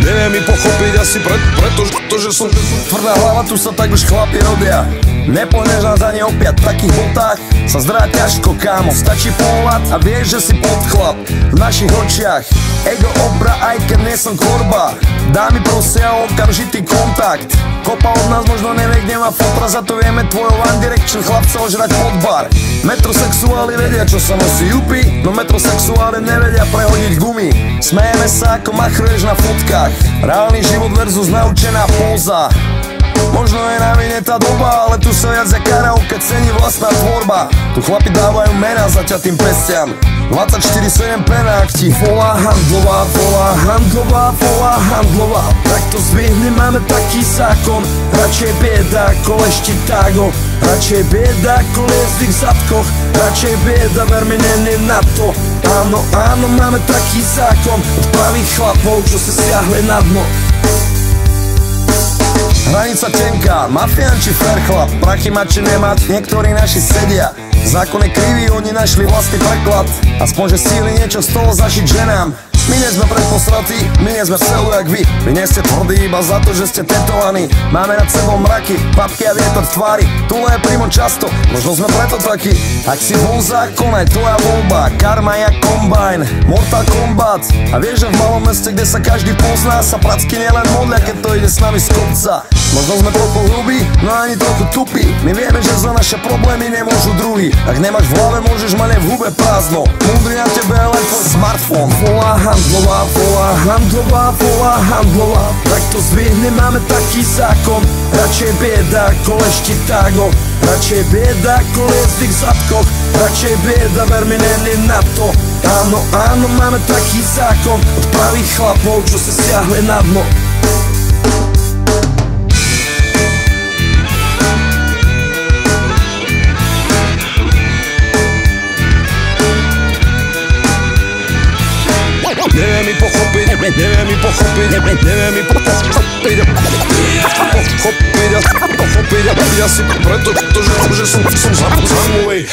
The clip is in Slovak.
Neviem mi pochopiť asi pretože som tvrdá hlava, tu sa tak už chlapi rodia. Nepohneš nás ani opäť, v takých botách sa zdrá ťažko, kámo. Stačí pohľad a vieš, že si podchlap. V našich očiach ego obra, aj keď nie som korba. Dámy prosia o okamžitý kontakt. Kopa od nás možno nevie, kde má fotra, za to vieme tvojho One Direction chlapca ožrať pod bar. Metrosexuáli vedia, čo sa nosí jupi, no metrosexuáli nevedia prehodiť gumy. Smejeme sa, ako machruješ na fotkách. Reálny život versus naučená póza. Možno je na vine tá doba, ale tu sa viac za karaoke cení vlastná tvorba. Tu chlapi dávajú mená zaťatým pestiam. 24/7 penák ti volá handlová, volá handlová, volá handlová. Takto zvihne, máme taký zákon. Radšej bieda ako lešti tágo. Radšej bieda ako liezdy v zadkoch. Radšej bieda, ver mi není na to. Áno, áno, máme taký zákon. Od pravých chlapov, čo sa stiahli na dno. Hranica tenká, mafián či fair chlap. Prachy mať či nemať, niektorí naši sedia. Zákon je krivý, oni našli vlastný preklad. Aspoň, že stíli niečo z toho zašiť ženám. My nie sme predposratí, my nie sme pseudo jak vy. Vy nie ste tvrdí iba za to, že ste tetovaní. Máme nad sebou mraky, papky a vietor v tvári. Tule je primo často, možno sme preto takí. Ak si bol zákon, aj tvoja voľba. Karma jak kombajn, Mortal Kombat. A vieš, že v malom meste, kde sa každý pozná, sa pracky nielen modlia, keď to ide s nami z kopca. Možno sme trochu hrubí, no ani trochu tupí. My vieme, že za naše problémy nemôžu druhý. Ak nemáš v hlave, môžeš mať aj v hube prázdno. Múdry na tebe je len tvoj smartfón. Volá handlová, volá handlová, volá handlová. Takto zvihne, máme taký zákon. Radšej bieda ako lešti tágo. Radšej bieda ako liezdy v zadkoch. Radšej bieda, ver mi není na to. Áno, áno, máme taký zákon. Od pravých chlapov, čo sa stiahli na dno. Neviem mi pochopiť, neviem mi pochopiť, neviem mi pochopiť asi pretože som zamluvej.